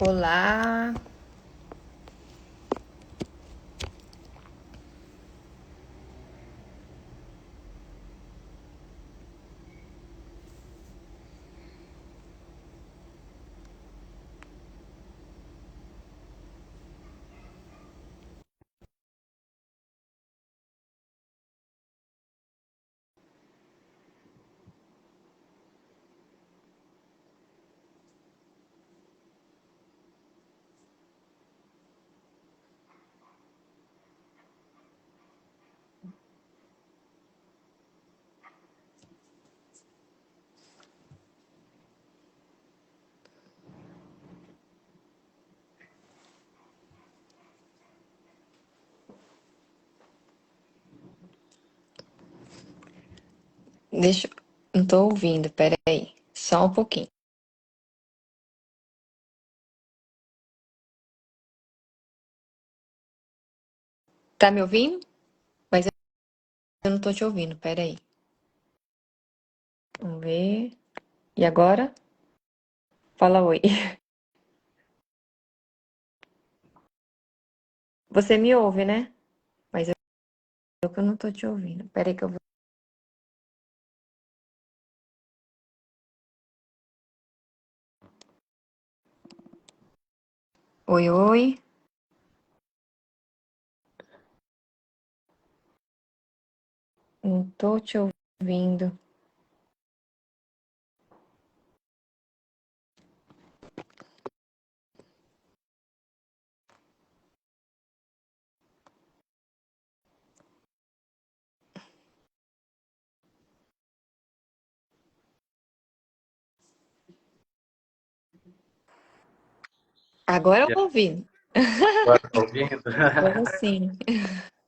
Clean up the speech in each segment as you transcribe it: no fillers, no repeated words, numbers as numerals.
Olá, deixa. Não tô ouvindo, peraí. Só um pouquinho. Tá me ouvindo? Mas eu não tô te ouvindo, peraí. Vamos ver. E agora? Fala oi. Você me ouve, né? Mas eu que não tô te ouvindo. Peraí que eu vou. Oi, oi. Não tô te ouvindo. Agora eu E tô ouvindo. agora tá ouvindo? Agora sim.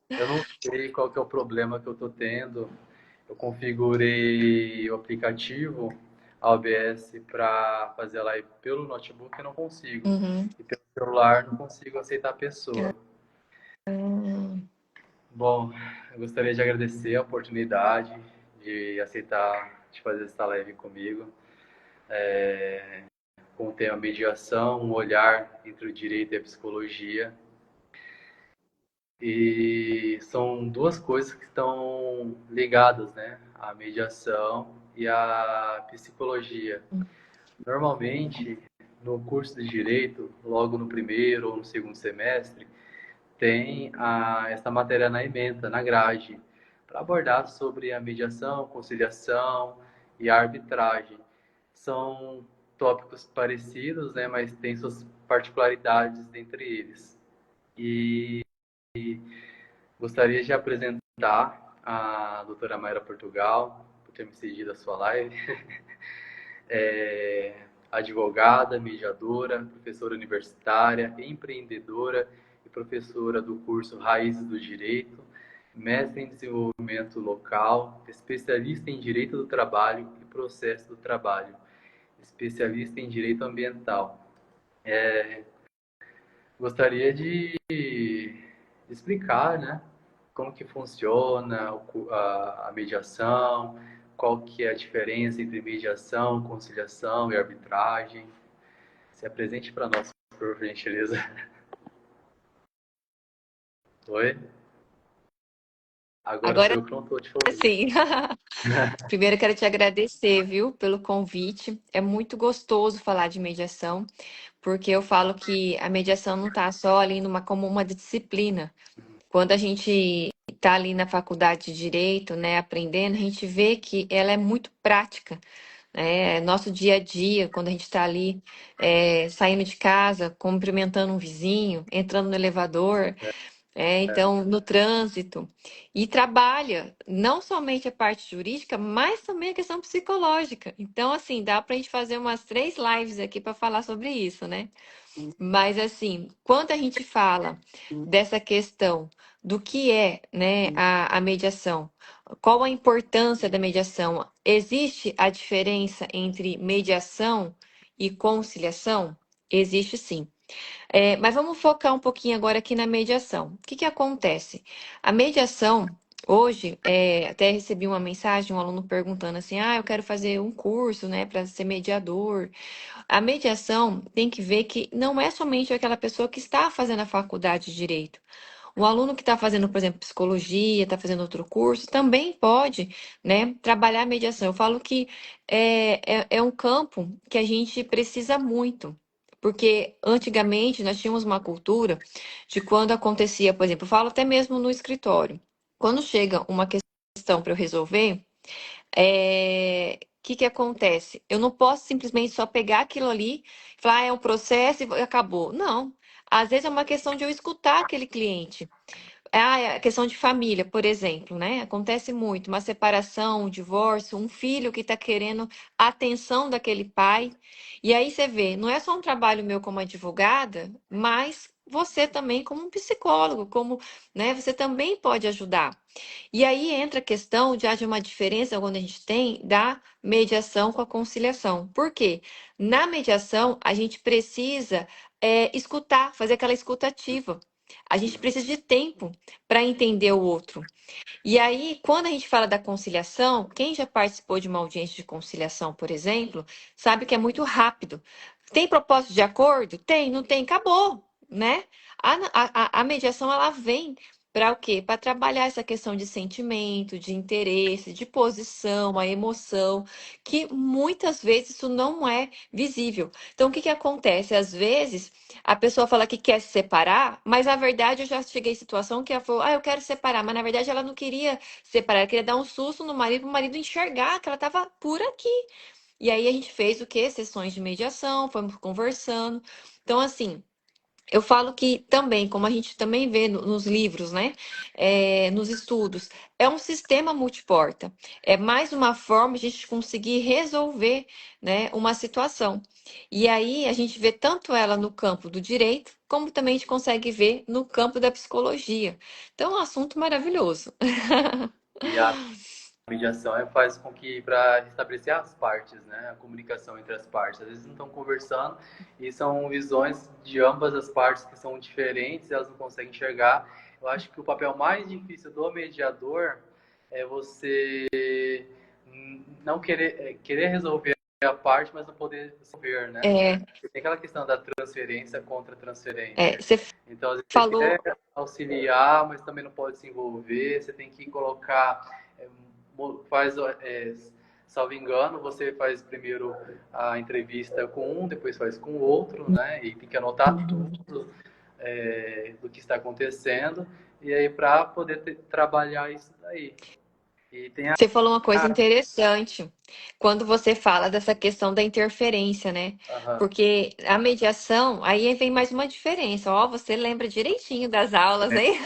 Eu não sei qual que é o problema que eu tô tendo. Eu configurei o aplicativo OBS para fazer a live pelo notebook e não consigo. Uhum. E pelo celular não consigo aceitar a pessoa. Hum. Bom, eu gostaria de agradecer a oportunidade de aceitar de fazer essa live comigo, com o tema mediação, um olhar entre o direito e a psicologia. E são duas coisas que estão ligadas, né? A mediação e a psicologia. Normalmente, no curso de direito, logo no primeiro ou no segundo semestre, tem essa matéria na ementa, na grade, para abordar sobre a mediação, conciliação e a arbitragem. São tópicos parecidos, né? Mas têm suas particularidades entre eles. E gostaria de apresentar a doutora Mayra Portugal, por ter me cedido a sua live. É advogada, mediadora, professora universitária, empreendedora e professora do curso Raízes do Direito, mestre em desenvolvimento local, especialista em direito do trabalho e processo do trabalho, especialista em direito ambiental. Gostaria de explicar, né, como que funciona a mediação, qual que é a diferença entre mediação, conciliação e arbitragem. Se apresente para nós, por gentileza. Oi? Agora sou Agora eu que não estou te ouvindo. sim. Primeiro, eu quero te agradecer, viu, pelo convite. É muito gostoso falar de mediação, porque eu falo que a mediação não está só ali como uma disciplina. Quando a gente está ali na faculdade de Direito, né, aprendendo, a gente vê que ela é muito prática, né? Nosso dia a dia, quando a gente está ali saindo de casa, cumprimentando um vizinho, entrando no elevador. Então, no trânsito, e trabalha não somente a parte jurídica, mas também a questão psicológica. Então, assim, dá para a gente fazer umas 3 lives aqui para falar sobre isso, né? Mas, assim, quando a gente fala dessa questão do que é, né, a mediação, qual a importância da mediação? Existe a diferença entre mediação e conciliação? Existe sim. Mas vamos focar um pouquinho agora aqui na mediação. O que que acontece? A mediação, Hoje, até recebi uma mensagem, um aluno perguntando assim: ah, eu quero fazer um curso, né, para ser mediador. A mediação tem que ver que não é somente aquela pessoa que está fazendo a faculdade de direito. O aluno que está fazendo, por exemplo, psicologia, está fazendo outro curso, também pode, né, trabalhar a mediação. Eu falo que é um campo que a gente precisa muito. Porque antigamente nós tínhamos uma cultura de quando acontecia, por exemplo, eu falo até mesmo no escritório. Quando chega uma questão para eu resolver, que acontece? Eu não posso simplesmente só pegar aquilo ali, falar, ah, é um processo e acabou. Não. Às vezes é uma questão de eu escutar aquele cliente. Ah, é a questão de família, por exemplo, né? Acontece muito, uma separação, um divórcio, um filho que está querendo a atenção daquele pai. E aí você vê, não é só um trabalho meu como advogada, mas você também como um psicólogo, como, né, você também pode ajudar. E aí entra a questão de haver uma diferença quando a gente tem da mediação com a conciliação. Por quê? Na mediação, a gente precisa escutar, fazer aquela escutativa. A gente precisa de tempo para entender o outro. E aí, quando a gente fala da conciliação, quem já participou de uma audiência de conciliação, por exemplo, sabe que é muito rápido. Tem propósito de acordo? Tem, não tem? Acabou, né? A mediação, ela vem para o quê? Para trabalhar essa questão de sentimento, de interesse, de posição, a emoção, que muitas vezes isso não é visível. Então, o que que acontece? Às vezes, a pessoa fala que quer se separar, mas na verdade eu já cheguei em situação que ela falou, ah, eu quero separar, mas na verdade ela não queria separar, ela queria dar um susto no marido, para o marido enxergar que ela estava por aqui. E aí a gente fez o quê? Sessões de mediação, fomos conversando. Então, assim, eu falo que também, como a gente também vê nos livros, né? Nos estudos, é um sistema multiporta. É mais uma forma de a gente conseguir resolver, né, uma situação. E aí a gente vê tanto ela no campo do direito, como também a gente consegue ver no campo da psicologia. Então, é um assunto maravilhoso. E a mediação faz com que, para estabelecer as partes, né, a comunicação entre as partes, às vezes não estão conversando e são visões de ambas as partes que são diferentes, elas não conseguem enxergar. Eu acho que o papel mais difícil do mediador é você não querer resolver a parte, mas não poder resolver, né? É, Tem aquela questão da transferência contra transferência. você Então, às vezes você falou. quer auxiliar, mas também não pode se envolver, você tem que colocar faz, salvo engano, você faz primeiro a entrevista com um, depois faz com o outro, né? E tem que anotar Uhum. tudo do que está acontecendo, e aí para poder trabalhar isso daí. E tem Você falou uma coisa interessante quando você fala dessa questão da interferência, né? Aham. Porque a mediação, aí vem mais uma diferença. Ó, você lembra direitinho das aulas, hein?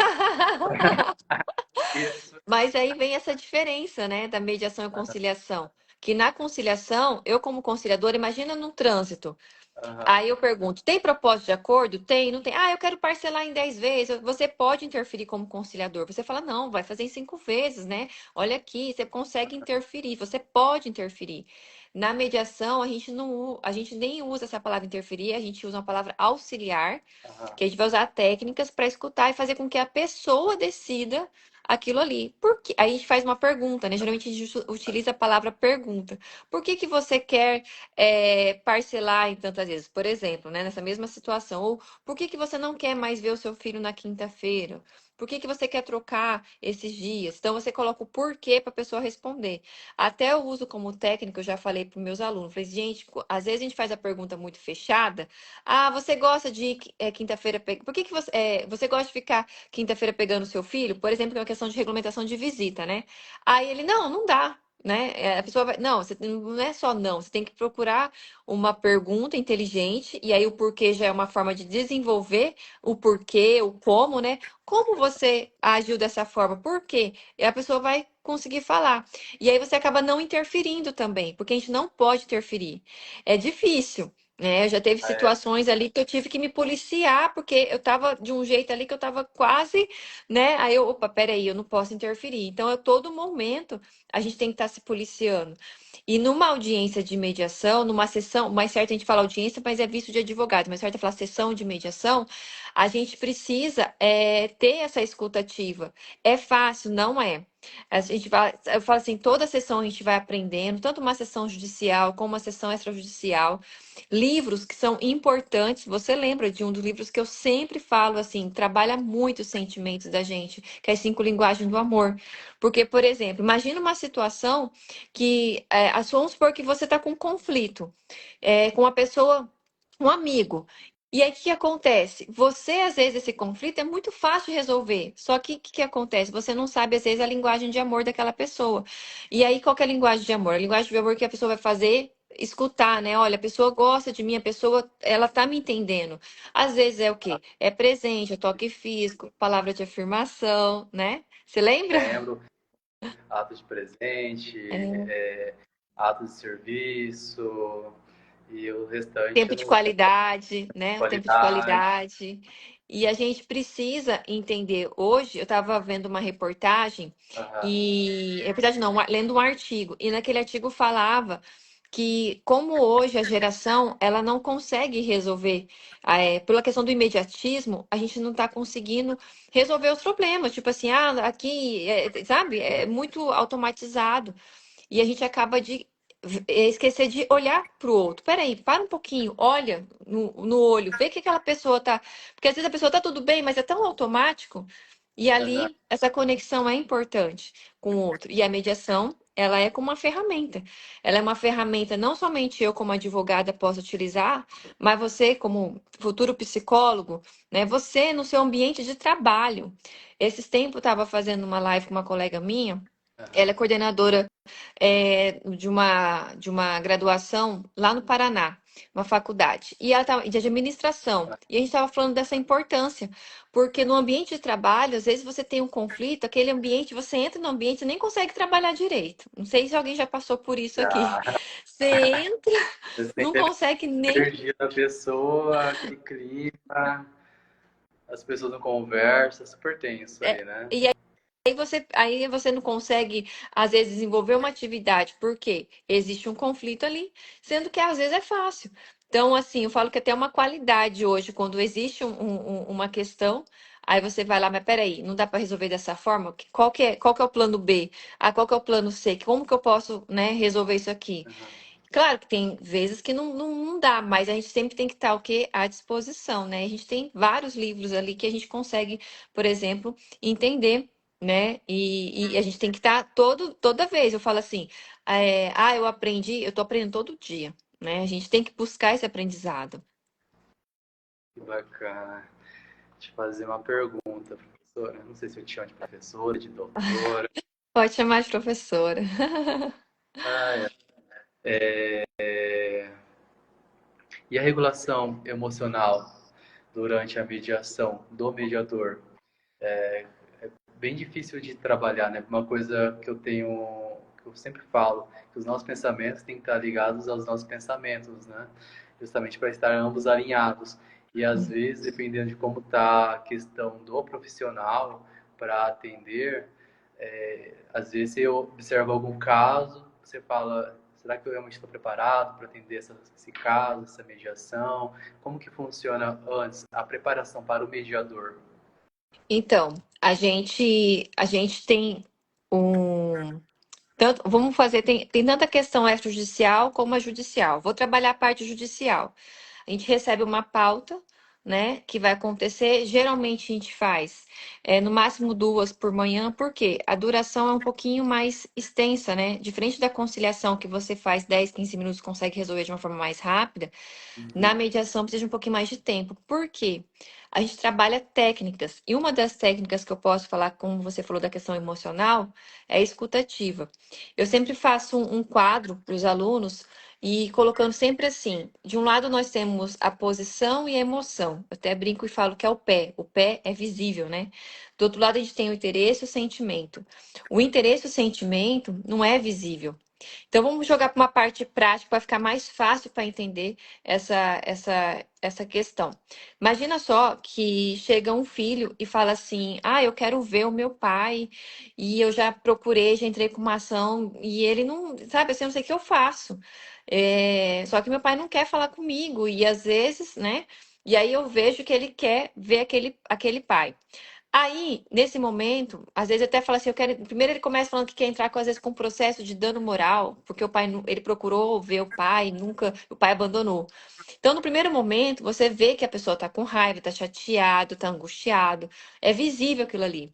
Isso. Mas aí vem essa diferença, né, da mediação e conciliação. Que na conciliação, eu como conciliadora, imagina no trânsito. Aham. Aí eu pergunto, tem propósito de acordo? Tem, não tem? Ah, eu quero parcelar em 10 vezes. Você pode interferir como conciliador. Você fala, não, vai fazer em 5 vezes, né? Olha aqui, você consegue interferir, você pode interferir. Na mediação, a gente não, a gente nem usa essa palavra interferir, a gente usa uma palavra auxiliar, Aham. que a gente vai usar técnicas para escutar e fazer com que a pessoa decida aquilo ali. Porque aí a gente faz uma pergunta, né? Geralmente a gente utiliza a palavra pergunta. Por que que você quer parcelar em tantas vezes? Por exemplo, né, nessa mesma situação. Ou por que que você não quer mais ver o seu filho na quinta-feira? Por que que você quer trocar esses dias? Então, você coloca o porquê para a pessoa responder. Até eu uso como técnica, eu já falei para os meus alunos. Falei, gente, às vezes a gente faz a pergunta muito fechada. Ah, você gosta de quinta-feira? Por que que você gosta de ficar quinta-feira pegando o seu filho? Por exemplo, que é uma questão de regulamentação de visita, né? Aí ele, não, não dá. Né? A pessoa vai. Não, você não é só não, você tem que procurar uma pergunta inteligente, e aí o porquê já é uma forma de desenvolver o porquê, o como, né? Como você agiu dessa forma? Por quê? E a pessoa vai conseguir falar. E aí você acaba não interferindo também, porque a gente não pode interferir. É difícil. Né? Já teve É, situações ali que eu tive que me policiar, porque eu tava de um jeito ali que eu tava quase, né? Aí eu, opa, peraí, eu não posso interferir. Então, a todo momento, a gente tem que estar se policiando. E numa audiência de mediação, numa sessão, mais certo a gente fala audiência, mas é visto de advogado, mais certo é falar sessão de mediação, A gente precisa ter essa escuta ativa. É fácil? Não é. A gente vai, eu falo assim, toda sessão a gente vai aprendendo, tanto uma sessão judicial como uma sessão extrajudicial. Livros que são importantes. Você lembra de um dos livros que eu sempre falo assim, trabalha muito os sentimentos da gente, que é as 5 linguagens do amor. Porque, por exemplo, imagina uma situação que, vamos supor que você está com um conflito com uma pessoa, um amigo. E aí, o que acontece? Você, às vezes, esse conflito é muito fácil de resolver. Só que o que acontece? Você não sabe, às vezes, a linguagem de amor daquela pessoa. E aí, qual que é a linguagem de amor? A linguagem de amor que a pessoa vai fazer, escutar, né? Olha, a pessoa gosta de mim, a pessoa, ela tá me entendendo. Às vezes é o quê? É presente, é toque físico, palavra de afirmação, né? Você lembra? Lembro, ato de presente, É. ato de serviço e o restante Tempo eu de não lembro. qualidade, né? O tempo de Qualidade. qualidade. E a gente precisa entender. Hoje eu estava vendo uma reportagem Aham. e reportagem não, lendo um artigo e naquele artigo falava que como hoje a geração ela não consegue resolver pela questão do imediatismo, a gente não está conseguindo resolver os problemas. Tipo assim, aqui, sabe, é muito automatizado. E a gente acaba de esquecer de olhar para o outro. Peraí, para um pouquinho, olha no olho, vê que aquela pessoa tá. Porque às vezes a pessoa tá tudo bem, mas é tão automático. E Aham. ali, essa conexão é importante com o outro. E a mediação, ela é como uma ferramenta. Ela é uma ferramenta, não somente eu, como advogada, posso utilizar, mas você, como futuro psicólogo, né? Você no seu ambiente de trabalho. Esses tempos eu estava fazendo uma live com uma colega minha, ela é Aham. coordenadora de uma graduação lá no Paraná, uma faculdade, e ela tava, de administração. E a gente estava falando dessa importância, porque no ambiente de trabalho, às vezes você tem um conflito, aquele ambiente, você entra no ambiente e nem consegue trabalhar direito. Não sei se alguém já passou por isso aqui. Já. Você entra, Você não sente consegue a nem. energia da pessoa, aquele clima, as pessoas não conversam, super tenso é, ali, né? e aí você não consegue, às vezes, desenvolver uma atividade, porque existe um conflito ali, sendo que às vezes é fácil. Então, assim, eu falo que até uma qualidade hoje, quando existe uma questão, aí você vai lá, mas peraí, não dá para resolver dessa forma? Qual que é o plano B? Qual que é o plano C? Como que eu posso, né, resolver isso aqui? Aham. Claro que tem vezes que não dá, mas a gente sempre tem que estar o quê? À disposição, né? A gente tem vários livros ali que a gente consegue, por exemplo, entender, né? E a gente tem que estar toda vez. Eu falo assim, eu aprendi, eu tô aprendendo todo dia, né? A gente tem que buscar esse aprendizado. Que bacana. Te fazer uma pergunta, professora. Não sei se eu te chamo de professora, de doutora. Pode chamar de professora. Ah, e a regulação emocional durante a mediação do mediador? Bem difícil de trabalhar, né? Uma coisa que que eu sempre falo, que os nossos pensamentos têm que estar ligados aos nossos pensamentos, né? Justamente para estar ambos alinhados. E às vezes, dependendo de como está a questão do profissional para atender, às vezes você observa algum caso, você fala, será que eu realmente estou preparado para atender esse caso, essa mediação? Como que funciona antes a preparação para o mediador? Então, a gente tem um. Vamos fazer, tem tanta questão extrajudicial como a judicial. Vou trabalhar a parte judicial. A gente recebe uma pauta, né, que vai acontecer. Geralmente a gente faz no máximo 2 por manhã, porque a duração é um pouquinho mais extensa, né? Diferente da conciliação que você faz 10, 15 minutos, consegue resolver de uma forma mais rápida. Na Uhum. mediação precisa de um pouquinho mais de tempo. Por quê? A gente trabalha técnicas. E uma das técnicas que eu posso falar, como você falou da questão emocional, é a escutativa. Eu sempre faço um quadro para os alunos e colocando sempre assim: de um lado nós temos a posição e a emoção. Eu até brinco e falo que é o pé. O pé é visível, né? Do outro lado a gente tem o interesse e o sentimento. O interesse e o sentimento não é visível. Então vamos jogar para uma parte prática para ficar mais fácil para entender essa questão. Imagina só que chega um filho e fala assim: eu quero ver o meu pai, e eu já procurei, já entrei com uma ação, e ele não, sabe, assim, eu não sei o que eu faço. Só que meu pai não quer falar comigo, e às vezes, né? E aí eu vejo que ele quer ver aquele pai. Aí, nesse momento, às vezes até fala assim, eu quero. Primeiro ele começa falando que quer entrar às vezes com um processo de dano moral, porque o pai ele procurou ver o pai, nunca, o pai abandonou. Então, no primeiro momento, você vê que a pessoa tá com raiva, tá chateado, tá angustiado, é visível aquilo ali.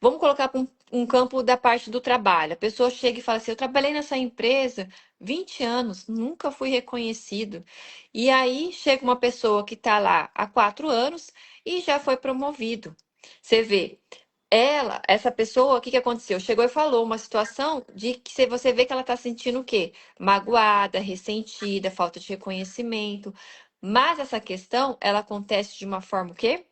Vamos colocar para um campo da parte do trabalho. A pessoa chega e fala assim: eu trabalhei nessa empresa 20 anos, nunca fui reconhecido. E aí chega uma pessoa que está lá há 4 anos e já foi promovido. Você vê, essa pessoa, o que que aconteceu? Chegou e falou uma situação de que você vê que ela está sentindo o quê? Magoada, ressentida, falta de reconhecimento. Mas essa questão, ela acontece de uma forma o quê?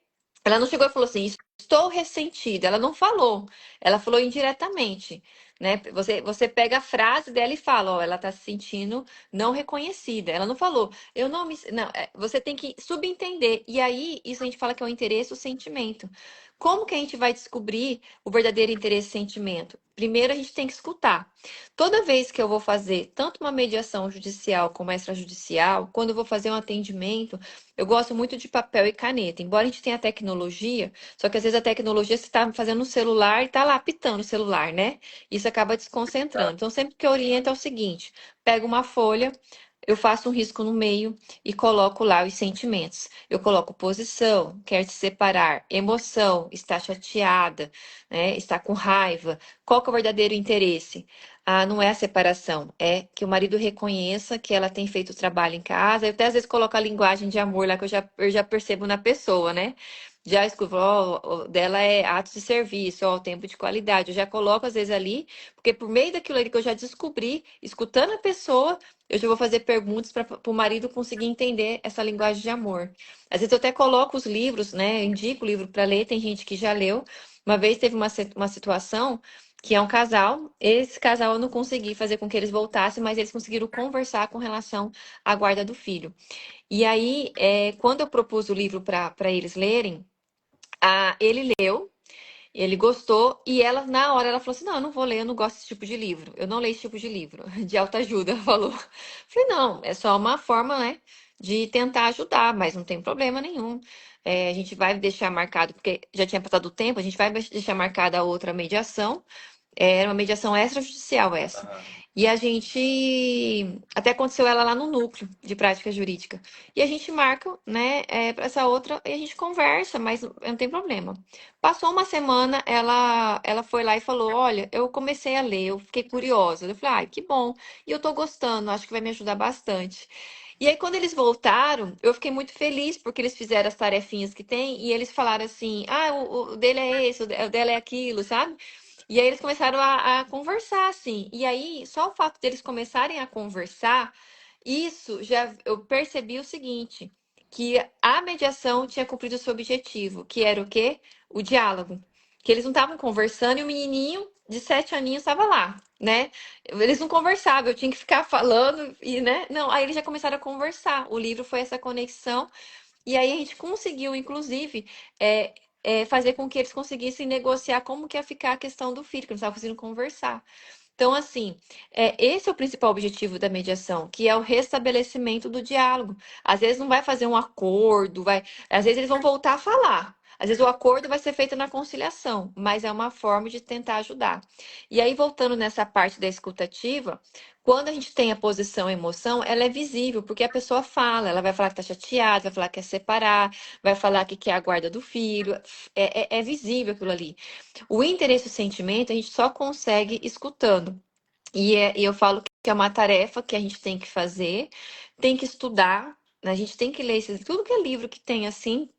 Ela não chegou e falou assim, estou ressentida. Ela não falou. Ela falou indiretamente, né? Você pega a frase dela e fala, ó, ela está se sentindo não reconhecida. Ela não falou, eu não me. Não, você tem que subentender. E aí, isso a gente fala que é o interesse, o sentimento. Como que a gente vai descobrir o verdadeiro interesse e sentimento? Primeiro, a gente tem que escutar. Toda vez que eu vou fazer tanto uma mediação judicial como extrajudicial, quando eu vou fazer um atendimento, eu gosto muito de papel e caneta. Embora a gente tenha tecnologia, só que às vezes a tecnologia você está fazendo no celular e está lá apitando o celular, né? Isso acaba desconcentrando. Então, sempre que eu oriento é o seguinte: pego uma folha, eu faço um risco no meio e coloco lá os sentimentos. Eu coloco posição, quer se separar, emoção, está chateada, né? Está com raiva. Qual que é o verdadeiro interesse? Ah, não é a separação, é que o marido reconheça que ela tem feito o trabalho em casa. Eu até às vezes coloco a linguagem de amor lá que eu já percebo na pessoa, né? Já escuto, ó, ó, dela é atos de serviço, ó, tempo de qualidade. Eu já coloco às vezes ali, porque por meio daquilo ali que eu já descobri, escutando a pessoa, eu já vou fazer perguntas para o marido conseguir entender essa linguagem de amor. Às vezes eu até coloco os livros, né? Eu indico o livro para ler, tem gente que já leu. Uma vez teve uma situação que é um casal. Esse casal eu não consegui fazer com que eles voltassem, mas eles conseguiram conversar com relação à guarda do filho. E aí, quando eu propus o livro para eles lerem, ele leu, ele gostou, e ela, na hora, ela falou assim: não, eu não vou ler, eu não gosto desse tipo de livro. Eu não leio esse tipo de livro, de autoajuda, ela falou. Eu falei, não, é só uma forma, né, de tentar ajudar, mas não tem problema nenhum. A gente vai deixar marcado, porque já tinha passado o tempo, a gente vai deixar marcada a outra mediação. Era uma mediação extrajudicial essa. Aham. E a gente até aconteceu ela lá no núcleo de prática jurídica. E a gente marca, né, para essa outra e a gente conversa, mas não tem problema. Passou uma semana, ela foi lá e falou: Olha, eu comecei a ler, eu fiquei curiosa. Eu falei: Ai, que bom. E eu tô gostando, acho que vai me ajudar bastante. E aí, quando eles voltaram, eu fiquei muito feliz porque eles fizeram as tarefinhas que tem e eles falaram assim: Ah, o dele é esse, o dela é aquilo, sabe? E aí eles começaram a conversar, assim. E aí, só o fato deles começarem a conversar, isso já eu percebi o seguinte, que a mediação tinha cumprido o seu objetivo, que era o quê? O diálogo. Que eles não estavam conversando e o menininho de 7 aninhos estava lá, né? Eles não conversavam, eu tinha que ficar falando e, né? Não, aí eles já começaram a conversar. O livro foi essa conexão e aí a gente conseguiu, inclusive, fazer com que eles conseguissem negociar como que ia ficar a questão do filho, que eles estavam conseguindo conversar. Então, assim, esse é o principal objetivo da mediação, que é o restabelecimento do diálogo. Às vezes não vai fazer um acordo, às vezes eles vão voltar a falar. Às vezes o acordo vai ser feito na conciliação, mas é uma forma de tentar ajudar. E aí, voltando nessa parte da escutativa, quando a gente tem a posição e emoção, ela é visível, porque a pessoa fala, ela vai falar que está chateada, vai falar que quer separar, vai falar que quer a guarda do filho, é visível aquilo ali. O interesse e o sentimento a gente só consegue escutando. E eu falo que é uma tarefa que a gente tem que fazer, tem que estudar, né? A gente tem que ler tudo que é livro que tem assim,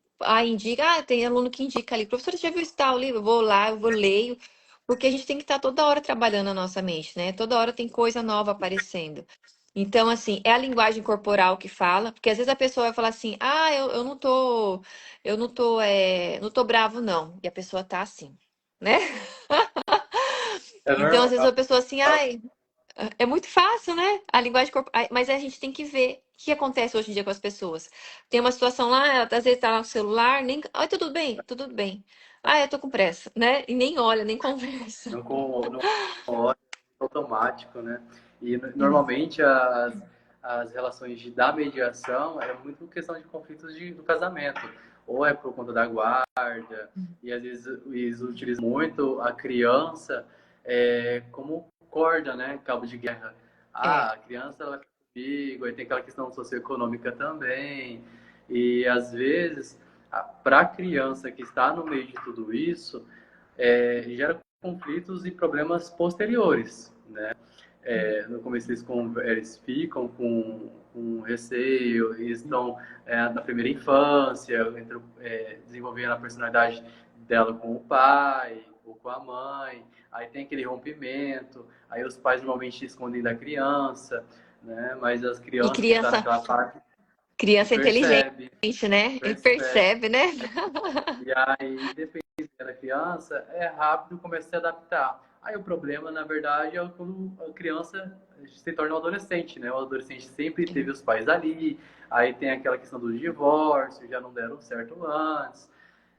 tem aluno que indica ali, professor, você já viu esse tal livro? Eu vou lá, eu vou leio, porque a gente tem que estar toda hora trabalhando a nossa mente, né? Toda hora tem coisa nova aparecendo. Então, assim, é a linguagem corporal que fala, porque às vezes a pessoa vai falar assim, eu não tô bravo, não. E a pessoa tá assim, né? É Então, às vezes normal. a pessoa assim, é muito fácil, né? A linguagem corporal. Mas a gente tem que ver o que acontece hoje em dia com as pessoas. Tem uma situação lá, ela às vezes tá lá no celular, nem. Oi, tudo bem? Tudo bem. Eu tô com pressa, né? E nem olha, nem conversa. Não, não automático, né? E É. normalmente as relações da mediação é muito questão de conflitos do casamento. Ou é por conta da guarda, e às vezes eles utilizam muito a criança como corda, né? Cabo de guerra. É, Ah, a criança ela vai ficar comigo, aí tem aquela questão socioeconômica também. E às vezes, para a criança que está no meio de tudo isso, gera conflitos e problemas posteriores, né? No começo eles ficam com receio, eles estão na primeira infância, desenvolvendo a personalidade dela com o pai ou com a mãe, aí tem aquele rompimento, aí os pais normalmente se escondem da criança, né? Mas as e crianças que estão criança, naquela fase criança inteligente, percebem, né? E percebem. percebe, né? E aí, dependendo da criança, é rápido começa a se adaptar. Aí o problema, na verdade, é quando a criança se torna um adolescente, né? O adolescente sempre teve os pais ali, aí tem aquela questão do divórcio, já não deram certo antes,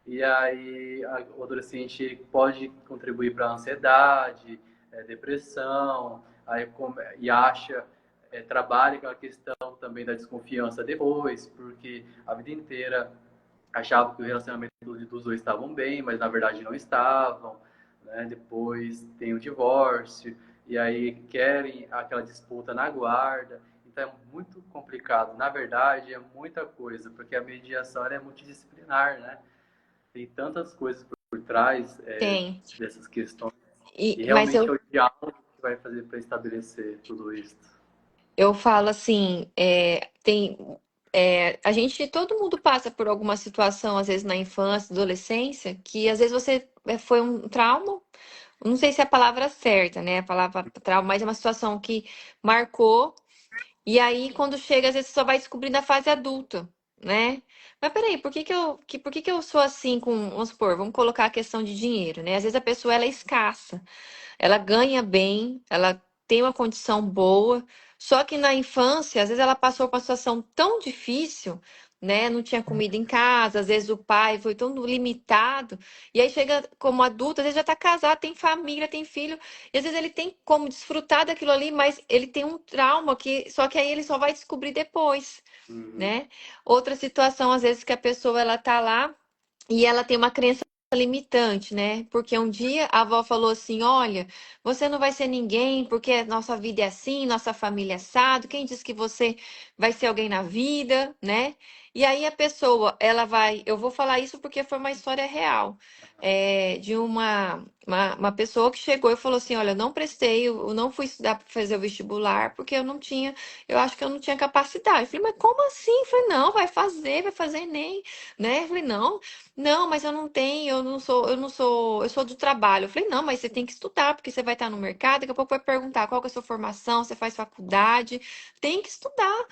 e aí o adolescente pode contribuir para a ansiedade, depressão, e acha, trabalha aquela questão também da desconfiança depois, porque a vida inteira achavam que o relacionamento dos dois estavam bem, mas na verdade não estavam, né? Depois tem o divórcio, e aí querem aquela disputa na guarda. Então é muito complicado. Na verdade, é muita coisa, porque a mediação é multidisciplinar, né? Tem tantas coisas por trás Tem. dessas questões. E Mas realmente é o diálogo que vai fazer para estabelecer tudo isso. eu falo assim, a gente, todo mundo passa por alguma situação, às vezes na infância, adolescência, que às vezes você foi um trauma, não sei se é a palavra certa, né? A palavra trauma, mas é uma situação que marcou, e aí quando chega, às vezes você só vai descobrir na fase adulta, né? Mas peraí, por que que eu sou assim com, vamos supor, vamos colocar a questão de dinheiro, né? Às vezes a pessoa ela é escassa. Ela ganha bem, ela tem uma condição boa, só que na infância, às vezes ela passou por uma situação tão difícil, né? Não tinha comida em casa, às vezes o pai foi tão limitado, e aí chega como adulto, às vezes já está casado, tem família, tem filho, e às vezes ele tem como desfrutar daquilo ali, mas ele tem um trauma que só que aí ele só vai descobrir depois, Uhum. né? Outra situação, às vezes, que a pessoa ela tá lá e ela tem uma crença limitante, né? Porque um dia a avó falou assim: Olha, você não vai ser ninguém, porque nossa vida é assim, nossa família é assado. Quem disse que você vai ser alguém na vida, né? E aí a pessoa, ela vai. Eu vou falar isso porque foi uma história real. De uma pessoa que chegou e falou assim: Olha, eu não prestei, eu não fui estudar para fazer o vestibular, porque eu não tinha, eu acho que eu não tinha capacidade. Eu falei, mas como assim? Eu falei, não, vai fazer Enem, né? Eu falei, não. Não, mas eu não tenho, eu sou do trabalho. Eu falei, não, mas você tem que estudar, porque você vai estar no mercado, daqui a pouco vai perguntar qual que é a sua formação, você faz faculdade, tem que estudar.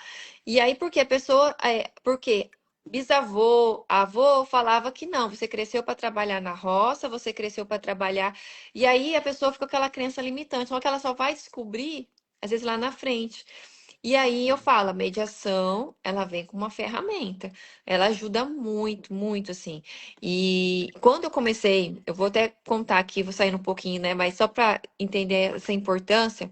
E aí, porque a pessoa, porque bisavô, avô falava que não, você cresceu para trabalhar na roça, você cresceu para trabalhar. E aí a pessoa fica com aquela crença limitante, só que ela só vai descobrir, às vezes, lá na frente. E aí eu falo, a mediação, ela vem com uma ferramenta. Ela ajuda muito, muito, assim. E quando eu comecei, eu vou até contar aqui, vou sair um pouquinho, né? Mas só para entender essa importância,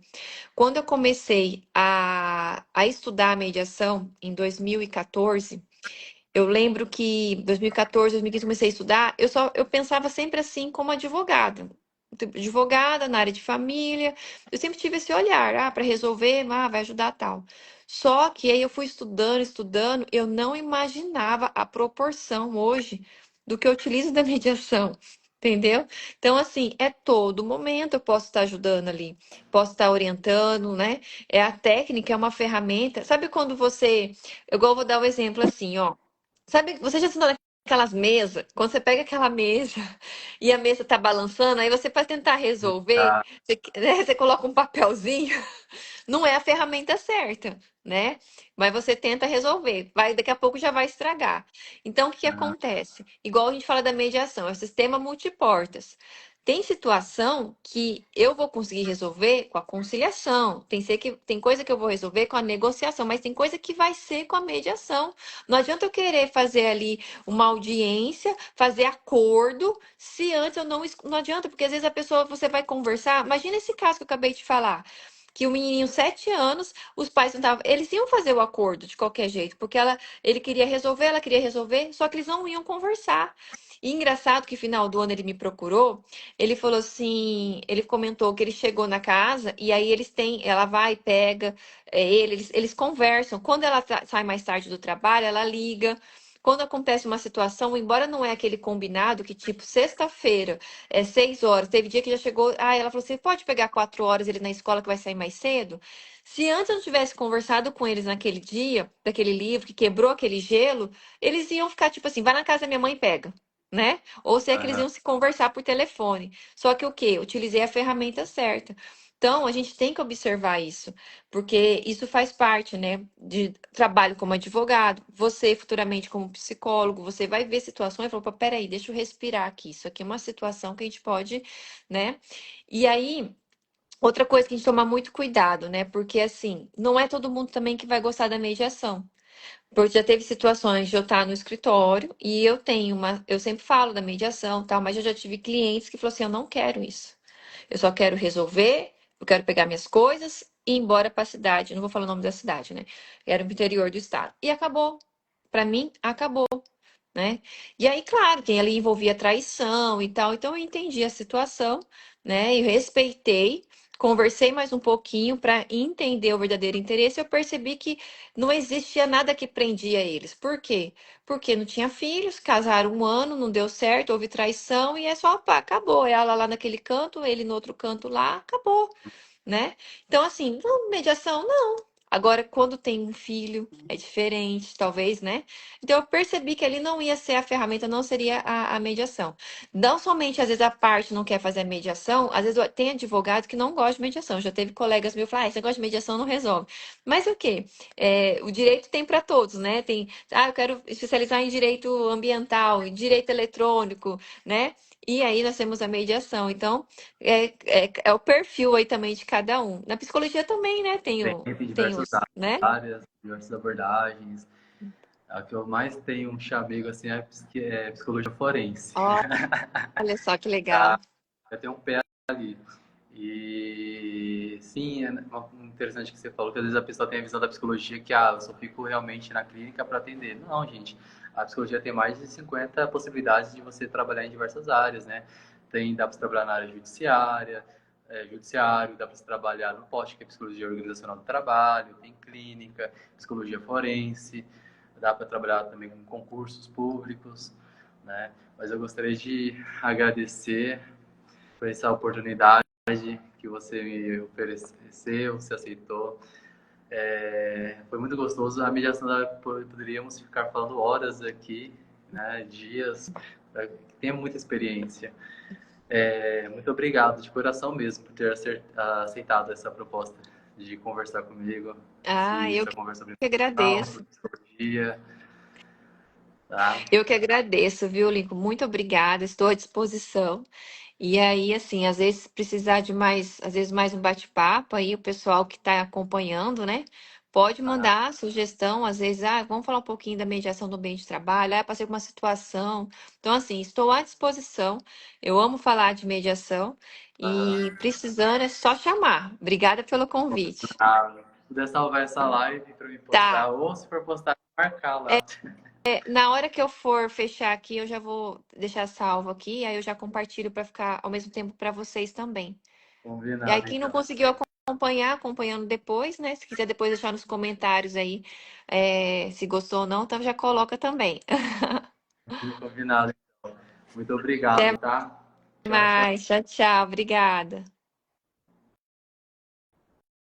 quando eu comecei a estudar a mediação em 2014, eu lembro que 2014, 2015 comecei a estudar, eu pensava sempre assim como advogada. Advogada na área de família, eu sempre tive esse olhar, para resolver, vai ajudar tal. Só que aí eu fui estudando, estudando, eu não imaginava a proporção hoje do que eu utilizo da mediação, entendeu? Então, assim, é todo momento eu posso estar ajudando ali, posso estar orientando, né? É a técnica, é uma ferramenta. Sabe quando você, igual eu vou dar um exemplo assim, ó. Sabe, você já sentou naquelas mesas? Quando você pega aquela mesa e a mesa tá balançando, aí você, para tentar resolver, Ah, né, você coloca um papelzinho, não é a ferramenta certa, né? Mas você tenta resolver, daqui a pouco já vai estragar. Então, o que que acontece? Igual a gente fala da mediação, é o sistema multiportas. Tem situação que eu vou conseguir resolver com a conciliação, tem coisa que eu vou resolver com a negociação, mas tem coisa que vai ser com a mediação. Não adianta eu querer fazer ali uma audiência, fazer acordo, se antes eu não adianta, porque às vezes a pessoa você vai conversar, imagina esse caso que eu acabei de falar. que o menininho, 7 anos, os pais não estavam. Eles iam fazer o acordo de qualquer jeito, porque ele queria resolver, ela queria resolver, só que eles não iam conversar. E engraçado que final do ano ele me procurou, ele falou assim, ele comentou que ele chegou na casa e aí ela vai, pega eles conversam. Quando ela sai mais tarde do trabalho, ela liga. Quando acontece uma situação, embora não é aquele combinado, que tipo, sexta-feira, 6 horas, teve dia que já chegou. Ah, ela falou: você pode pegar 4 horas ele na escola que vai sair mais cedo? Se antes eu não tivesse conversado com eles naquele dia, daquele livro que quebrou aquele gelo, eles iam ficar tipo assim: vai na casa da minha mãe e pega. Né? Ou se é que eles Aham. iam se conversar por telefone. Só que o quê? Eu utilizei a ferramenta certa. Então, a gente tem que observar isso, porque isso faz parte, né, de trabalho como advogado. Você, futuramente, como psicólogo, você vai ver situações e falar: "Opa, peraí, deixa eu respirar aqui. Isso aqui é uma situação que a gente pode, né?" E aí, outra coisa que a gente toma muito cuidado, né? Porque, assim, não é todo mundo também que vai gostar da mediação. Porque já teve situações de eu estar no escritório e eu sempre falo da mediação, e tal, mas eu já tive clientes que falaram assim: eu não quero isso. Eu só quero resolver, eu quero pegar minhas coisas e ir embora para a cidade. Eu não vou falar o nome da cidade, né? Era no interior do estado. E acabou. Para mim, acabou, né? E aí, claro, tem ali envolvia traição e tal. Então eu entendi a situação, né? E respeitei, conversei mais um pouquinho para entender o verdadeiro interesse. Eu percebi que não existia nada que prendia eles. Por quê? Porque não tinha filhos, casaram um ano, não deu certo, houve traição e é só, pá, acabou. Ela lá naquele canto, ele no outro canto lá, acabou, né? Então, assim, não, mediação, não. Agora, quando tem um filho, é diferente, talvez, né? Então, eu percebi que ali não ia ser a ferramenta, não seria a mediação. Não somente, às vezes, a parte não quer fazer a mediação, às vezes tem advogado que não gosta de mediação. Já teve colegas meus que falaram: esse negócio de mediação não resolve. Mas o quê? O direito tem para todos, né? Eu quero especializar em direito ambiental, em direito eletrônico, né? E aí nós temos a mediação. Então, é o perfil aí também de cada um. Na psicologia também, né? Tem Tem diversas os, né? áreas, diversas abordagens. A que eu mais tenho um chamego assim é psicologia forense. Olha só que legal. Eu tenho um pé ali. E sim, é interessante que você falou que às vezes a pessoa tem a visão da psicologia que eu só fico realmente na clínica para atender. Não, gente. A psicologia tem mais de 50 possibilidades de você trabalhar em diversas áreas, né? Dá para você trabalhar na área judiciária, judiciário, dá para você trabalhar no POST, que é psicologia organizacional do trabalho, tem clínica, psicologia forense, dá para trabalhar também com concursos públicos, né? Mas eu gostaria de agradecer por essa oportunidade que você me ofereceu, você aceitou. Foi muito gostoso. A mediação poderíamos ficar falando horas aqui, né, dias, tem muita experiência. Muito obrigado, de coração mesmo, por ter aceitado essa proposta de conversar comigo, Eu essa que conversa sobre agradeço. psicologia, tá? Eu que agradeço, viu, Lincoln? Muito obrigada, estou à disposição. E aí, assim, às vezes precisar de mais, às vezes mais um bate-papo aí, o pessoal que está acompanhando, né? Pode Ah, mandar sugestão, às vezes, vamos falar um pouquinho da mediação do ambiente de trabalho, passei por uma situação. Então, assim, estou à disposição. Eu amo falar de mediação e precisando é só chamar. Obrigada pelo convite. se puder salvar essa live para me postar, Tá. ou se for postar, marcar lá. Na hora que eu for fechar aqui, eu já vou deixar salvo aqui, aí eu já compartilho para ficar ao mesmo tempo para vocês também. E aí, Combinado, quem não então. conseguiu acompanhar, acompanhando depois, né? Se quiser depois deixar nos comentários aí, se gostou ou não, então já coloca também. Combinado, então. Muito obrigado, Até tá? Tchau, tchau. mais. Tchau, tchau. Obrigada.